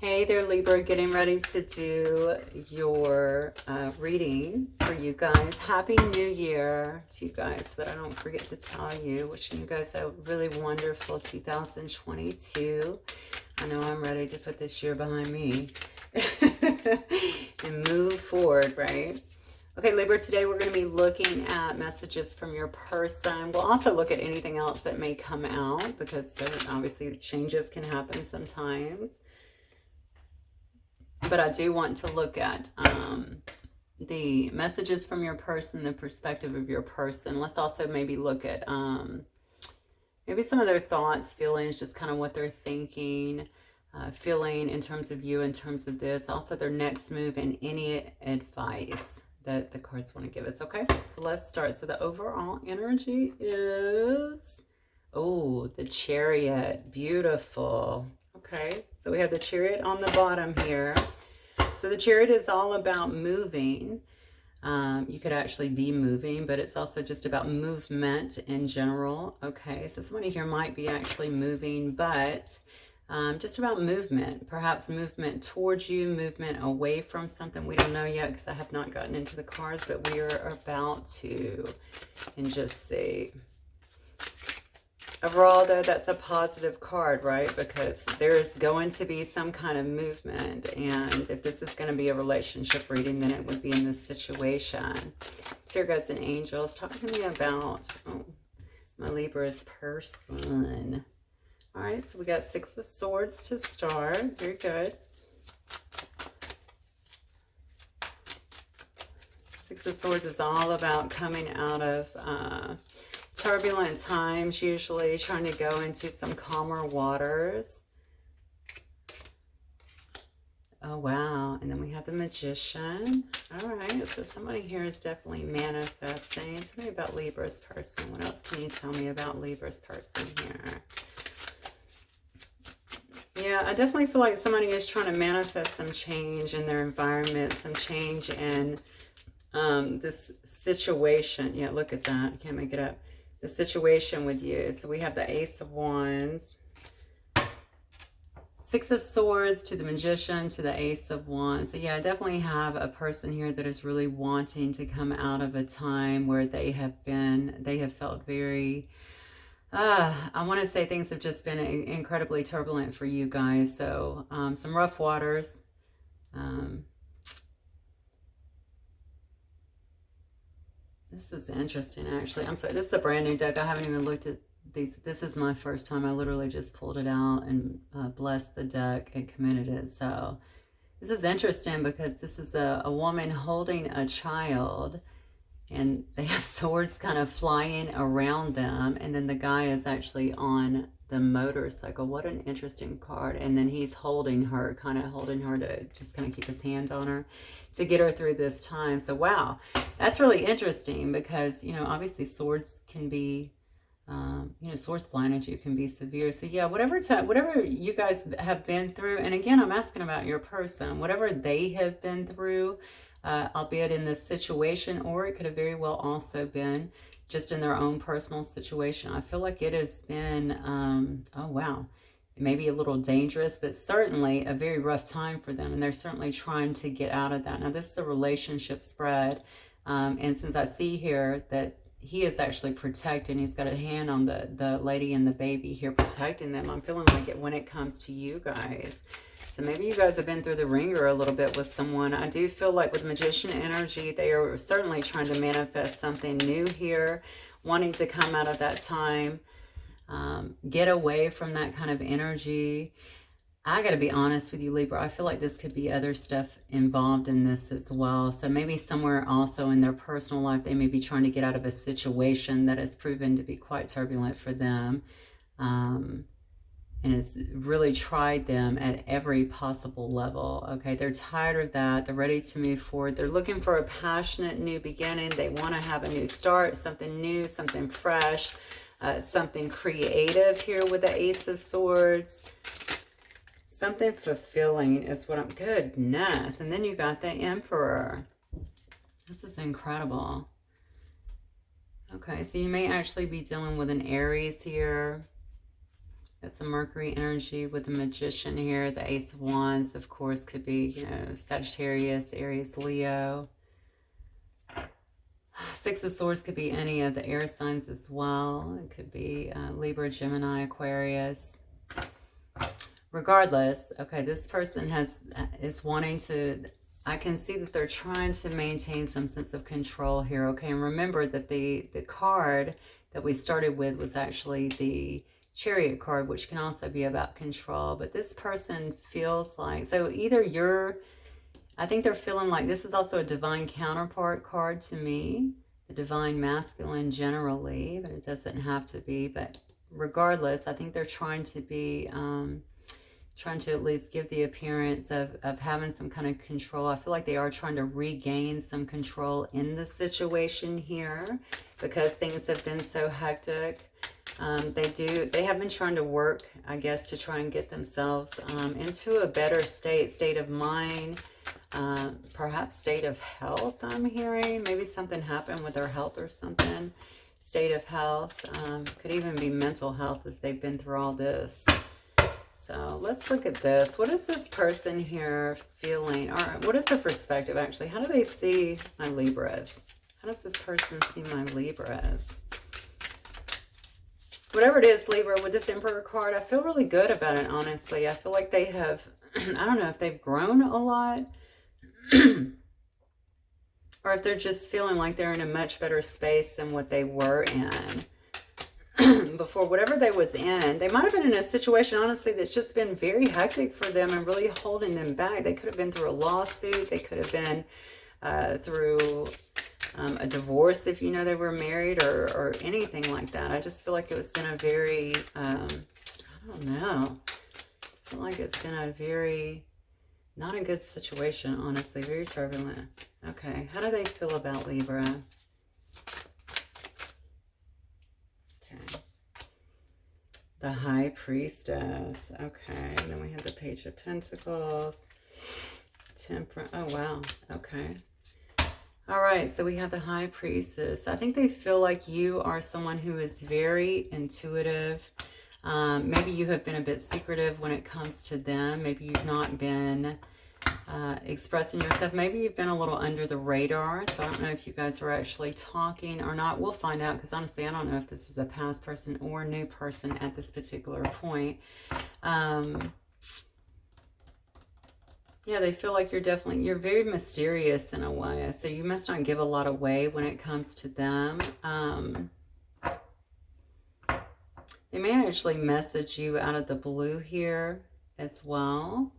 Hey there, Libra, getting ready to do your reading for you guys. Happy New Year to you guys, so that I don't forget to tell you. Wishing you guys a really wonderful 2022. I know I'm ready to put this year behind me and move forward, right? Okay, Libra, today we're going to be looking at messages from your person. We'll also look at anything else that may come out because obviously changes can happen sometimes. But I do want to look at the messages from your person, the perspective of your person. Let's also maybe look at maybe some of their thoughts, feelings, just kind of what they're thinking, feeling in terms of you, in terms of this. Also their next move and any advice that the cards want to give us. Okay, so let's start. So the overall energy is, oh, the Chariot. Beautiful. Okay, so we have the Chariot on the bottom here. So the Chariot is all about moving. You could actually be moving, but it's also just about movement in general. Okay, so somebody here might be actually moving, but just about movement. Perhaps movement towards you, movement away from something. We don't know yet because I have not gotten into the cards, but we are about to. And just see. Overall, though, that's a positive card, right? Because there is going to be some kind of movement. And if this is going to be a relationship reading, then it would be in this situation. Spirit guides and angels, talk to me about my Libra's person. All right, so we got Six of Swords to start. Very good. Six of Swords is all about coming out of turbulent times, usually trying to go into some calmer waters. Oh, wow. And then we have the Magician. All right. So somebody here is definitely manifesting. Tell me about Libra's person. What else can you tell me about Libra's person here? Yeah, I definitely feel like somebody is trying to manifest some change in their environment, some change in this situation. Yeah, look at that. I can't make it up. The situation with you. So we have the Ace of Wands, Six of Swords to the Magician to the Ace of Wands. So yeah, I definitely have a person here that is really wanting to come out of a time where they have felt very, I want to say things have just been incredibly turbulent for you guys. So some rough waters. This is interesting, actually. I'm sorry, this is a brand new deck. I haven't even looked at these. This is my first time. I literally just pulled it out and blessed the deck and committed it. So this is interesting because this is a woman holding a child and they have swords kind of flying around them. And then the guy is actually on the motorcycle. What an interesting card. And then he's holding her, kind of holding her to just kind of keep his hand on her to get her through this time. So wow, that's really interesting because, you know, obviously swords can be, you know, swords flying at you can be severe. So yeah, whatever you guys have been through, and again, I'm asking about your person, whatever they have been through, albeit in this situation, or it could have very well also been just in their own personal situation. I feel like it has been, oh wow, maybe a little dangerous, but certainly a very rough time for them. And they're certainly trying to get out of that. Now, this is a relationship spread. And since I see here that he is actually protecting, he's got a hand on the lady and the baby here protecting them. I'm feeling like it when it comes to you guys. So maybe you guys have been through the ringer a little bit with someone. I do feel like with Magician energy, they are certainly trying to manifest something new here, wanting to come out of that time, get away from that kind of energy. I got to be honest with you, Libra. I feel like this could be other stuff involved in this as well. So maybe somewhere also in their personal life, they may be trying to get out of a situation that has proven to be quite turbulent for them. And it's really tried them at every possible level. Okay, they're tired of that. They're ready to move forward. They're looking for a passionate new beginning. They want to have a new start, something new, something fresh, something creative here with the Ace of Swords. Something fulfilling is what I'm... Goodness. And then you got the Emperor. This is incredible. Okay, so you may actually be dealing with an Aries here. Got some Mercury energy with the Magician here. The Ace of Wands, of course, could be, you know, Sagittarius, Aries, Leo. Six of Swords could be any of the air signs as well. It could be Libra, Gemini, Aquarius. Regardless, okay, this person is wanting to, I can see that they're trying to maintain some sense of control here, okay? And remember that the card that we started with was actually the Chariot card, which can also be about control. But this person feels like, so either you're, I think they're feeling like this is also a divine counterpart card to me, the divine masculine generally, but it doesn't have to be. But regardless, I think they're trying to be, trying to at least give the appearance of having some kind of control. I feel like they are trying to regain some control in the situation here because things have been so hectic. They have been trying to work, I guess, to try and get themselves into a better state of mind, perhaps state of health, I'm hearing. Maybe something happened with their health or something. State of health. Could even be mental health if they've been through all this. So let's look at this. What is this person here feeling? Or what is their perspective, actually? How do they see my Libras? How does this person see my Libras? Whatever it is, Libra, with this Emperor card, I feel really good about it, honestly. I feel like they have, I don't know if they've grown a lot or if they're just feeling like they're in a much better space than what they were in before. Whatever they was in, they might have been in a situation, honestly, that's just been very hectic for them and really holding them back. They could have been through a lawsuit. They could have been through a divorce if you know they were married or anything like that. I just feel like it was been a very, I don't know. I just feel like it's been a very, not a good situation, honestly. Very turbulent. Okay, how do they feel about Libra? Okay. The High Priestess. Okay, and then we have the Page of Pentacles. Temperance. Oh, wow. Okay. All right, so we have the High Priestess. I think they feel like you are someone who is very intuitive. Maybe you have been a bit secretive when it comes to them. Maybe you've not been expressing yourself. Maybe you've been a little under the radar. So I don't know if you guys were actually talking or not. We'll find out, because honestly, I don't know if this is a past person or a new person at this particular point. Yeah, they feel like you're very mysterious in a way. So you must not give a lot away when it comes to them. They may actually message you out of the blue here as well.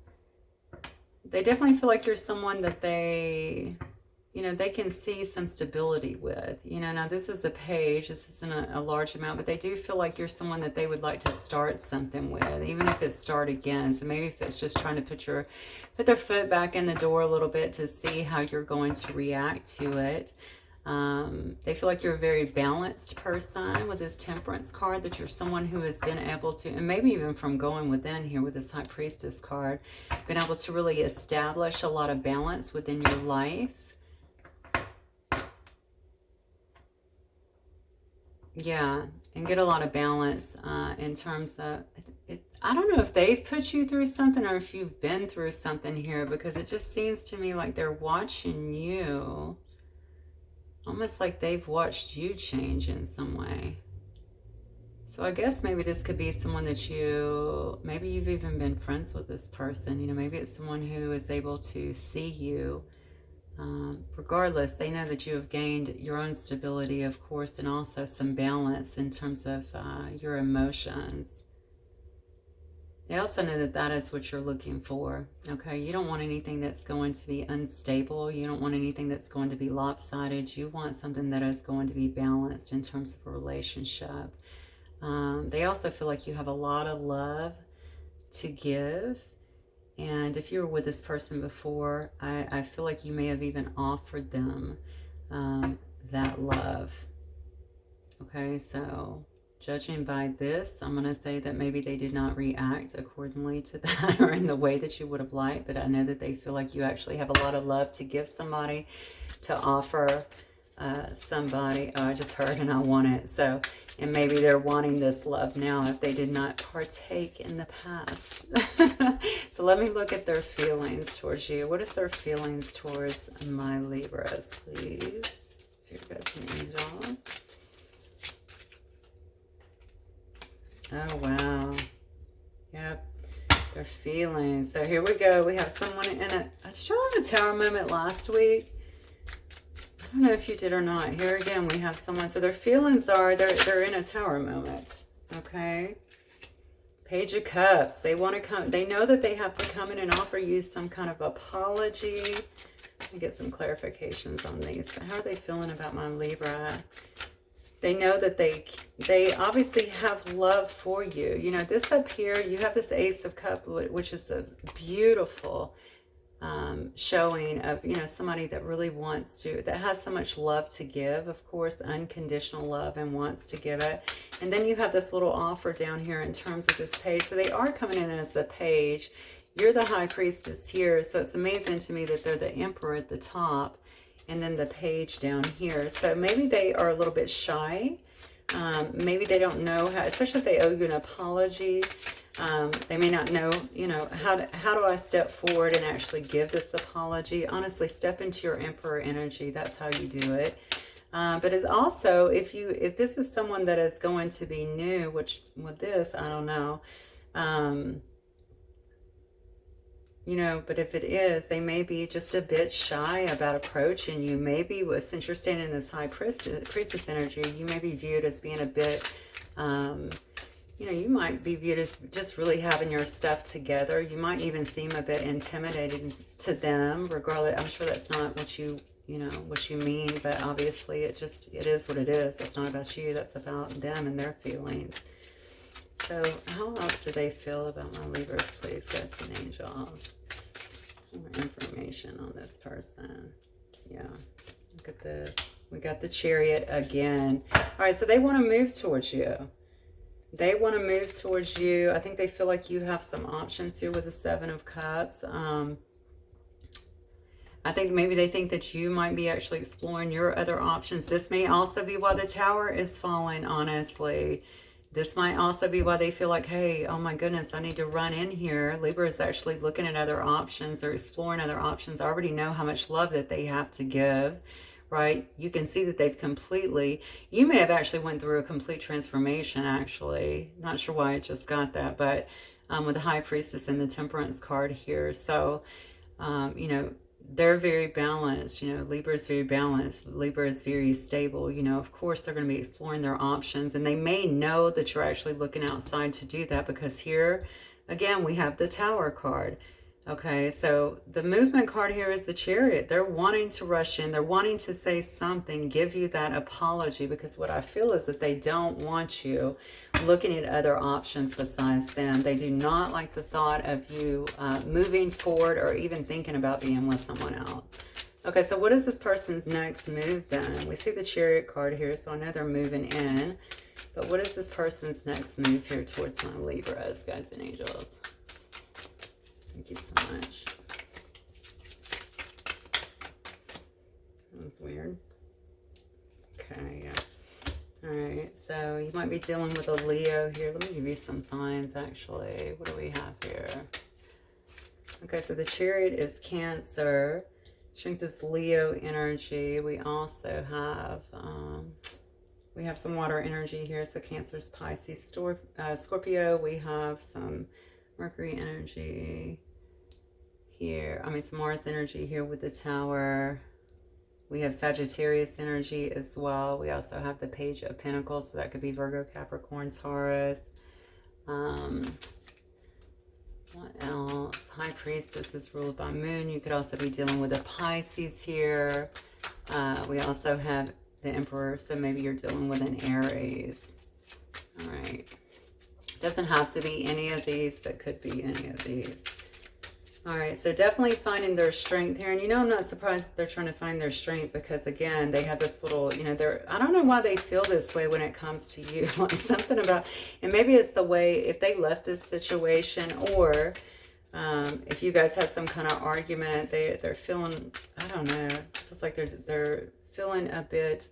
They definitely feel like you're someone that they, you know, they can see some stability with. You know, now this is a page. This isn't a large amount, but they do feel like you're someone that they would like to start something with, even if it's start again. So maybe if it's just trying to put their foot back in the door a little bit to see how you're going to react to it. They feel like you're a very balanced person with this Temperance card, that you're someone who has been able to, and maybe even from going within here with this High Priestess card, been able to really establish a lot of balance within your life. Yeah, and get a lot of balance in terms of, I don't know if they've put you through something or if you've been through something here, because it just seems to me like they're watching you. Almost like they've watched you change in some way. So I guess maybe this could be someone that maybe you've even been friends with this person. You know, maybe it's someone who is able to see you. Regardless, they know that you have gained your own stability, of course, and also some balance in terms of your emotions. They also know that that is what you're looking for, okay? You don't want anything that's going to be unstable. You don't want anything that's going to be lopsided. You want something that is going to be balanced in terms of a relationship. They also feel like you have a lot of love to give. And if you were with this person before, I feel like you may have even offered them that love. Okay, so judging by this, I'm going to say that maybe they did not react accordingly to that or in the way that you would have liked. But I know that they feel like you actually have a lot of love to give somebody, to offer. somebody. Oh, I just heard and I want it. So, and maybe they're wanting this love now if they did not partake in the past. So let me look at their feelings towards you. What is their feelings towards my Libras, please? Spirit guides and angels. Oh, wow. Yep. Their feelings. So here we go. We have someone in a Tower moment last week. I don't know if you did or not. Here again, we have someone. So their feelings are they're in a Tower moment. Okay. Page of Cups. They want to come. They know that they have to come in and offer you some kind of apology. Let me get some clarifications on these. How are they feeling about my Libra? They know that they obviously have love for you. You know, this up here, you have this Ace of Cups, which is a beautiful showing of, you know, somebody that really wants to, that has so much love to give, of course, unconditional love, and wants to give it. And then you have this little offer down here in terms of this page. So they are coming in as the page. You're the High Priestess here. So it's amazing to me that they're the Emperor at the top and then the page down here. So maybe they are a little bit shy. Maybe they don't know how, especially if they owe you an apology. They may not know, you know, how do I step forward and actually give this apology? Honestly, step into your Emperor energy. That's how you do it. But it's also, if this is someone that is going to be new, which with this, I don't know, you know, but if it is, they may be just a bit shy about approaching you. Maybe since you're standing in this High Priestess energy, you may be viewed as being a bit, you know, you might be viewed as just really having your stuff together. You might even seem a bit intimidating to them, regardless. I'm sure that's not what you know, what you mean, but obviously it is what it is. It's not about you. That's about them and their feelings. So how else do they feel about my Libras, please, guides and angels? More information on this person. Yeah, look at this. We got the Chariot again. All right, so they want to move towards you. They want to move towards you. I think they feel like you have some options here with the Seven of Cups. I think maybe they think that you might be actually exploring your other options. This may also be why the Tower is falling, honestly. This might also be why they feel like, hey, oh my goodness, I need to run in here. Libra is actually looking at other options. They're exploring other options. I already know how much love that they have to give, right? You can see that they've you may have actually went through a complete transformation, actually. Not sure why I just got that, but with the High Priestess and the Temperance card here. So, you know, they're very balanced. You know, Libra is very balanced. Libra is very stable. You know, of course, they're going to be exploring their options, and they may know that you're actually looking outside to do that, because here, again, we have the Tower card. Okay, so the movement card here is the Chariot. They're wanting to rush in. They're wanting to say something, give you that apology, because what I feel is that they don't want you looking at other options besides them. They do not like the thought of you moving forward or even thinking about being with someone else. Okay, so what is this person's next move then? We see the Chariot card here, so I know they're moving in. But what is this person's next move here towards my Libras, guides and angels? Thank you so much. That was weird. Okay, yeah. All right, so you might be dealing with a Leo here. Let me give you some signs, actually. What do we have here? Okay, so the Chariot is Cancer. Showing this Leo energy. We also have, some water energy here. So Cancer's Pisces, Scorpio. We have some Mercury energy here. Some Mars energy here with the Tower. We have Sagittarius energy as well. We also have the Page of Pentacles, so that could be Virgo, Capricorn, Taurus. What else? High Priestess is ruled by Moon. You could also be dealing with a Pisces here. We also have the Emperor, so maybe you're dealing with an Aries. All right. Doesn't have to be any of these, but could be any of these. All right, so definitely finding their strength here. And, you know, I'm not surprised that they're trying to find their strength, because, again, they have this little, you know, I don't know why they feel this way when it comes to you. Like something about, and maybe it's the way, if they left this situation, or if you guys had some kind of argument, they're feeling, I don't know, it feels like they're feeling a bit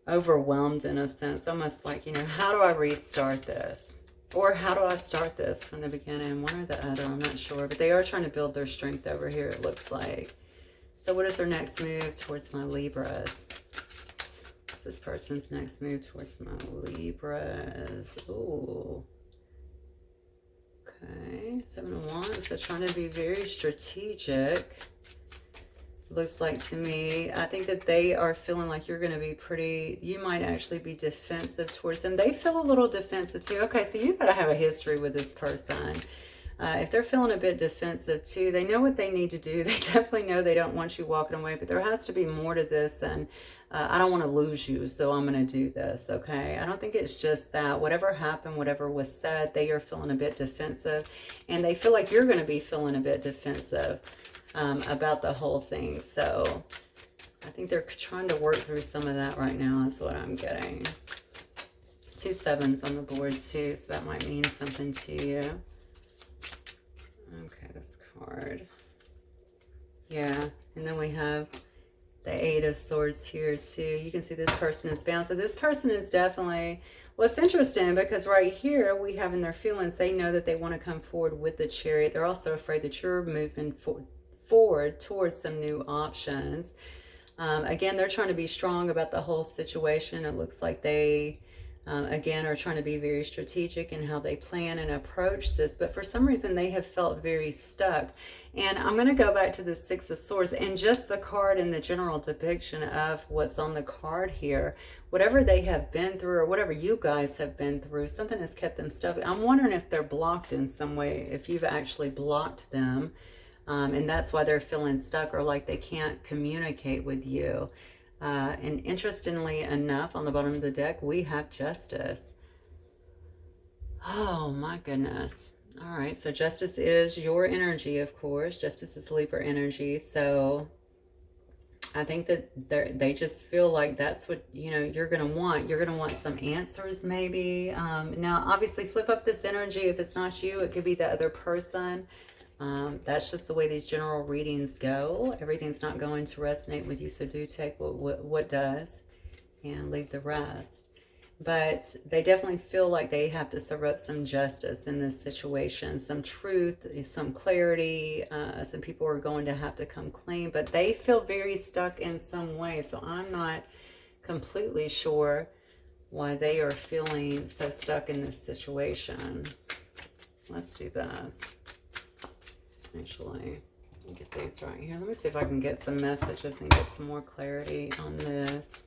overwhelmed in a sense, almost like, you know, how do I restart this? Or how do I start this from the beginning? One or the other, I'm not sure. But they are trying to build their strength over here, it looks like. So what is their next move towards my Libras? What's this person's next move towards my Libras? Ooh. Okay, 7 of Wands. So trying to be very strategic. Looks like to me, I think that they are feeling like you're going to be pretty, you might actually be defensive towards them. They feel a little defensive too. Okay, so you've got to have a history with this person. If they're feeling a bit defensive too, they know what they need to do. They definitely know they don't want you walking away, but there has to be more to this than, I don't want to lose you, so I'm going to do this, okay? I don't think it's just that. Whatever happened, whatever was said, they are feeling a bit defensive, and they feel like you're going to be feeling a bit defensive about the whole thing. So I think they're trying to work through some of that right now is what I'm getting. 2 sevens on the board too, so that might mean something to you. Okay, this card. Yeah, and then we have the 8 of Swords here too. You can see this person is bound. So this person is definitely, well, it's interesting because right here we have in their feelings, they know that they want to come forward with the Chariot. They're also afraid that you're moving forward towards some new options. Again, they're trying to be strong about the whole situation. It looks like they, again, are trying to be very strategic in how they plan and approach this. But for some reason, they have felt very stuck. And I'm going to go back to the 6 of Swords and just the card and the general depiction of what's on the card here. Whatever they have been through or whatever you guys have been through, something has kept them stuck. I'm wondering if they're blocked in some way, if you've actually blocked them. And that's why they're feeling stuck or like they can't communicate with you. And interestingly enough, on the bottom of the deck, we have Justice. Oh, my goodness. All right, so Justice is your energy, of course. Justice is Libra energy. So I think that they just feel like that's what, you know, you're going to want. You're going to want some answers maybe. Now, obviously, flip up this energy. If it's not you, it could be the other person. That's just the way these general readings go. Everything's not going to resonate with you, so do take what does and leave the rest. But they definitely feel like they have to serve up some justice in this situation, some truth, some clarity. Some people are going to have to come clean, but they feel very stuck in some way. So I'm not completely sure why they are feeling so stuck in this situation. Let's do this. Actually, let me get these right here. Let me see if I can get some messages and get some more clarity on this.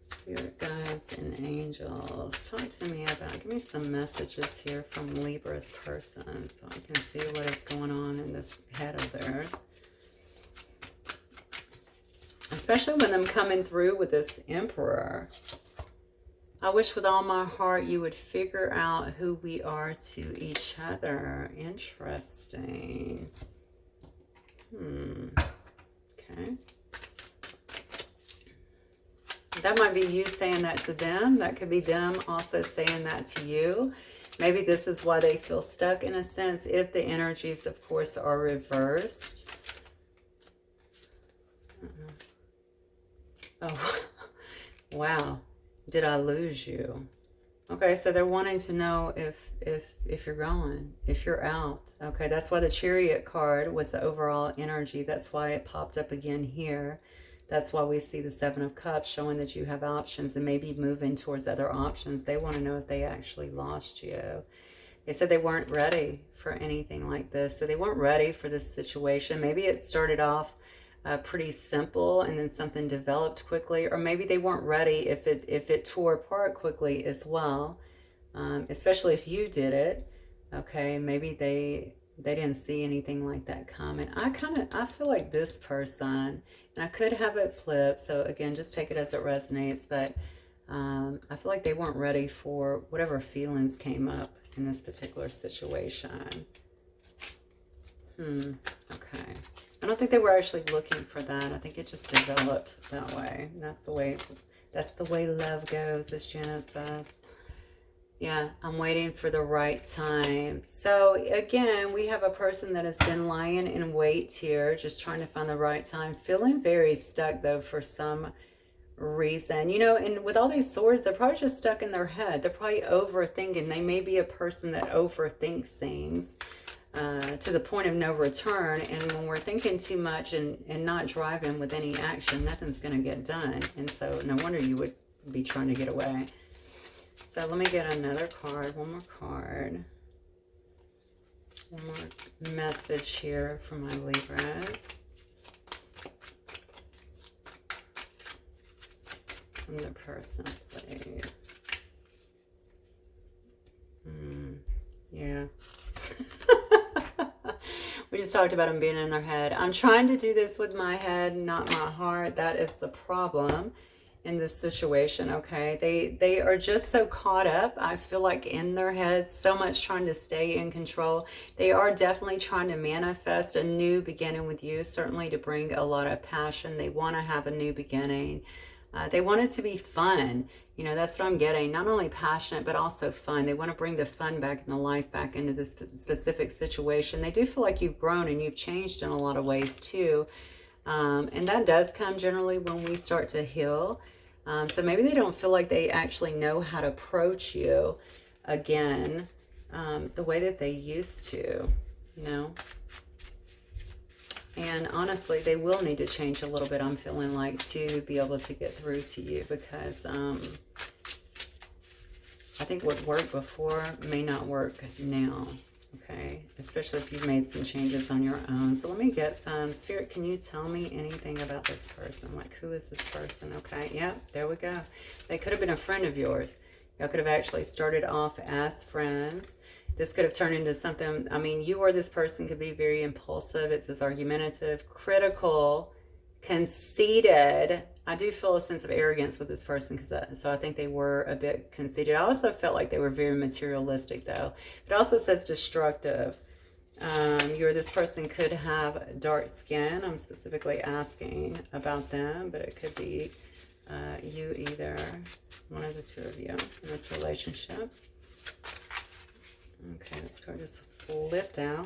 Spirit guides and angels, talk to me about, give me some messages here from Libra's person so I can see what is going on in this head of theirs. Especially when I'm coming through with this Emperor. I wish with all my heart you would figure out who we are to each other. Interesting. Okay. That might be you saying that to them. That could be them also saying that to you. Maybe this is why they feel stuck in a sense, if the energies, of course, are reversed. Oh, wow. Did I lose you? Okay, so they're wanting to know if you're gone, if you're out. Okay, that's why the Chariot card was the overall energy. That's why it popped up again here. That's why we see the 7 of Cups showing that you have options and maybe moving towards other options. They want to know if they actually lost you. They said they weren't ready for anything like this. So they weren't ready for this situation. Maybe it started off pretty simple and then something developed quickly, or maybe they weren't ready if it tore apart quickly as well, especially if you did it. Okay, maybe they didn't see anything like that coming. I feel like this person, and I could have it flipped, so again, just take it as it resonates, but I feel like they weren't ready for whatever feelings came up in this particular situation. Okay. I don't think they were actually looking for that. I think it just developed that way. And that's the way love goes, as Janet says. Yeah, I'm waiting for the right time. So again, we have a person that has been lying in wait here, just trying to find the right time, feeling very stuck though for some reason. You know, and with all these swords, they're probably just stuck in their head. They're probably overthinking. They may be a person that overthinks things to the point of no return. And when we're thinking too much and not driving with any action, nothing's going to get done. And so no wonder you would be trying to get away. So let me get another card, one more card. One more message here for my Libras. From the person, please. Yeah. We just talked about them being in their head. I'm trying to do this with my head, not my heart. That is the problem in this situation, okay? They are just so caught up, I feel like, in their heads, so much trying to stay in control. They are definitely trying to manifest a new beginning with you, certainly to bring a lot of passion. They want to have a new beginning. They want it to be fun. You know, that's what I'm getting. Not only passionate, but also fun. They want to bring the fun back and the life back into this specific situation. They do feel like you've grown and you've changed in a lot of ways too. And that does come generally when we start to heal. So maybe they don't feel like they actually know how to approach you again the way that they used to, you know. And honestly, they will need to change a little bit, I'm feeling like, to be able to get through to you, because I think what worked before may not work now, okay? Especially if you've made some changes on your own. So let me get some. Spirit, can you tell me anything about this person? Like, who is this person? Okay, yep, there we go. They could have been a friend of yours. Y'all could have actually started off as friends. This could have turned into something. I mean, you or this person could be very impulsive. It says argumentative, critical, conceited. I do feel a sense of arrogance with this person, so I think they were a bit conceited. I also felt like they were very materialistic, though. It also says destructive. You or this person could have dark skin. I'm specifically asking about them, but it could be you, either one of the two of you in this relationship. Okay, this card just flipped out.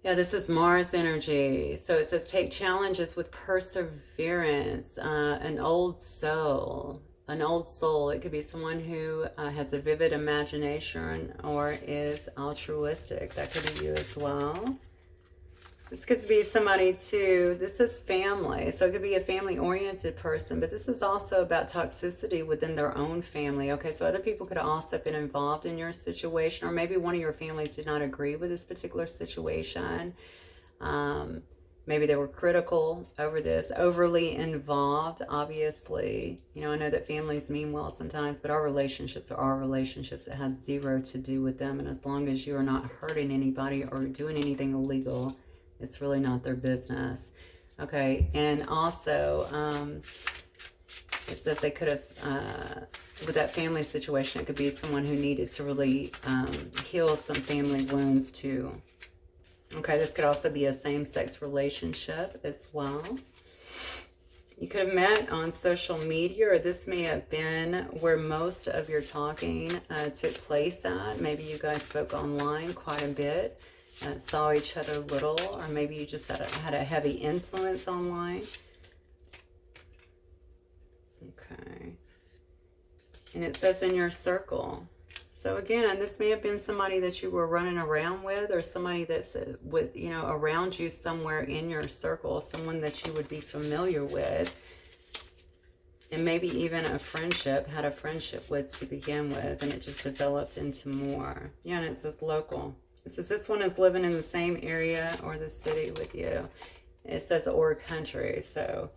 Yeah, this is Mars energy. So it says take challenges with perseverance. An old soul. An old soul. It could be someone who has a vivid imagination or is altruistic. That could be you as well. This could be somebody too. This is family. So it could be a family-oriented person, but this is also about toxicity within their own family. Okay, so other people could have also been involved in your situation, or maybe one of your families did not agree with this particular situation. Maybe they were critical over this, overly involved, obviously. You know, I know that families mean well sometimes, but our relationships are our relationships. It has zero to do with them, and as long as you are not hurting anybody or doing anything illegal, it's really not their business. Okay, and also it says they could have, with that family situation, it could be someone who needed to really heal some family wounds too. Okay, this could also be a same-sex relationship as well. You could have met on social media, or this may have been where most of your talking took place at. Maybe you guys spoke online quite a bit. Saw each other little, or maybe you just had a heavy influence online. Okay. And it says in your circle. So again, this may have been somebody that you were running around with, or somebody that's with, you know, around you somewhere in your circle, someone that you would be familiar with. And maybe even a friendship, had a friendship with to begin with, and it just developed into more. Yeah, and it says local. It says this one is living in the same area or the city with you. It says or country. So,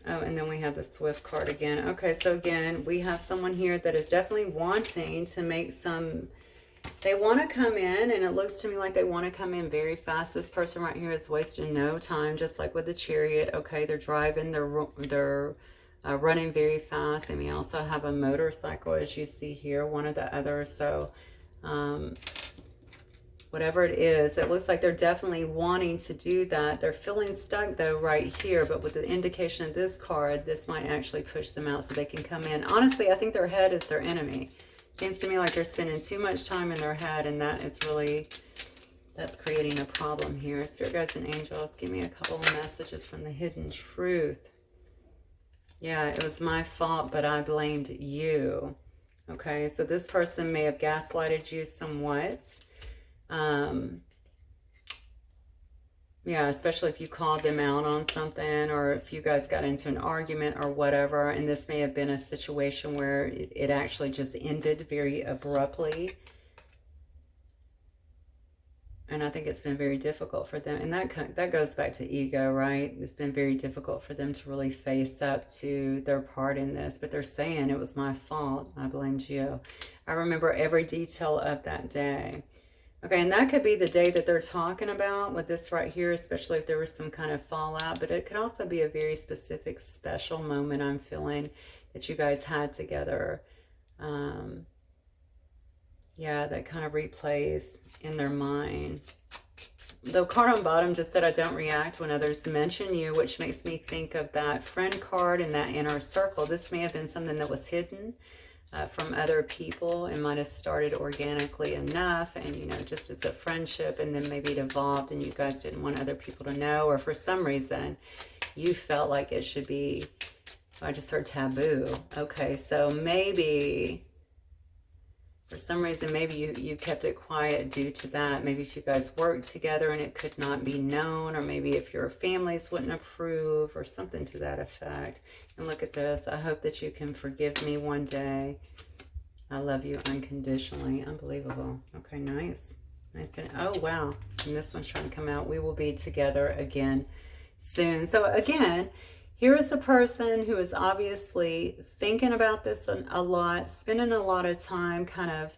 oh, and then we have the Swift card again. Okay, so again, we have someone here that is definitely wanting to make some, they want to come in, and it looks to me like they want to come in very fast. This person right here is wasting no time, just like with the Chariot. Okay, they're driving, they're running very fast. They may also have a motorcycle, as you see here, one or the other. So, whatever it is. It looks like they're definitely wanting to do that. They're feeling stuck though right here, but with the indication of this card, this might actually push them out so they can come in. Honestly, I think their head is their enemy. Seems to me like they're spending too much time in their head, and that is really, that's creating a problem here. Spirit guides and angels, give me a couple of messages from the hidden truth. Yeah, it was my fault, but I blamed you. Okay, so this person may have gaslighted you somewhat. Yeah, especially if you called them out on something, or if you guys got into an argument or whatever, and this may have been a situation where it actually just ended very abruptly. And I think it's been very difficult for them. And that goes back to ego, right? It's been very difficult for them to really face up to their part in this. But they're saying, it was my fault. I blamed you. I remember every detail of that day. Okay, and that could be the day that they're talking about with this right here, especially if there was some kind of fallout. But it could also be a very specific, special moment I'm feeling that you guys had together. Yeah, that kind of replays in their mind. The card on bottom just said, I don't react when others mention you, which makes me think of that friend card in that inner circle. This may have been something that was hidden from other people. It might have started organically enough and, you know, just as a friendship, and then maybe it evolved and you guys didn't want other people to know, or for some reason you felt like it should be, I just heard taboo. Okay, so maybe for some reason, maybe you kept it quiet due to that. Maybe if you guys worked together and it could not be known, or maybe if your families wouldn't approve or something to that effect. And look at this. I hope that you can forgive me one day. I love you unconditionally. Unbelievable. Okay, nice. Nice. Oh, wow. And this one's trying to come out. We will be together again soon. So again, here is a person who is obviously thinking about this a lot, spending a lot of time kind of,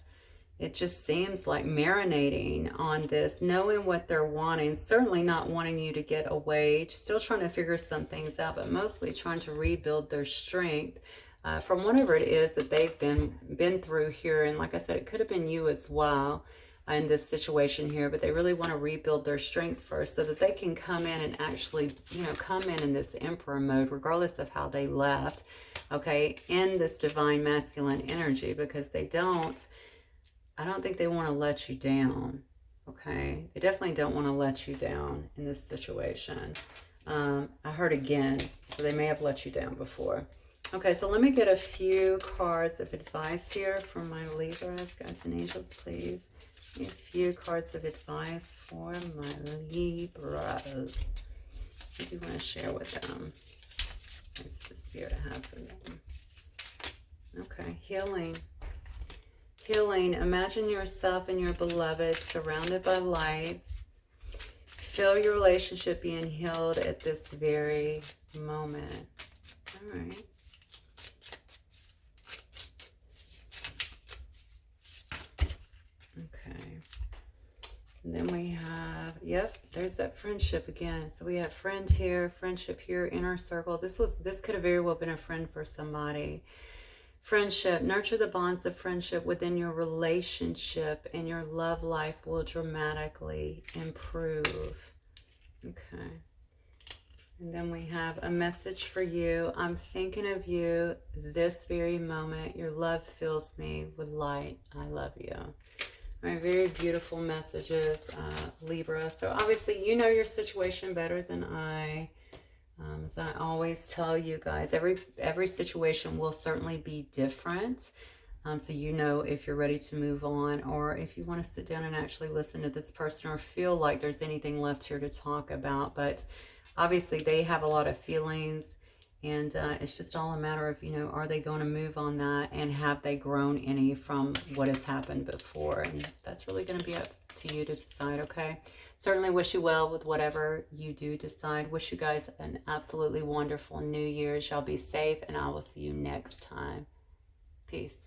it just seems like marinating on this, knowing what they're wanting, certainly not wanting you to get away, still trying to figure some things out, but mostly trying to rebuild their strength from whatever it is that they've been through here. And like I said, it could have been you as well in this situation here, but they really want to rebuild their strength first so that they can come in and actually, you know, come in this emperor mode, regardless of how they left, okay, in this divine masculine energy, because they don't, I don't think they want to let you down, okay? They definitely don't want to let you down in this situation. I heard again, so they may have let you down before. Okay, so let me get a few cards of advice here from my Libras. Guides and angels, please. A few cards of advice for my Libras. What do you want to share with them? What's the spirit I have for them? Okay, healing. Healing. Imagine yourself and your beloved surrounded by light. Feel your relationship being healed at this very moment. All right. And then we have, yep, there's that friendship again. So we have friend here, friendship here, inner circle. This could have very well been a friend for somebody. Friendship, nurture the bonds of friendship within your relationship, and your love life will dramatically improve. Okay. And then we have a message for you. I'm thinking of you this very moment. Your love fills me with light. I love you. All right, very beautiful messages, Libra. So obviously you know your situation better than I. As I always tell you guys, every situation will certainly be different. So you know if you're ready to move on, or if you want to sit down and actually listen to this person, or feel like there's anything left here to talk about. But obviously they have a lot of feelings. And it's just all a matter of, you know, are they going to move on that, and have they grown any from what has happened before? And that's really going to be up to you to decide, okay? Certainly wish you well with whatever you do decide. Wish you guys an absolutely wonderful New Year's. Y'all be safe, and I will see you next time. Peace.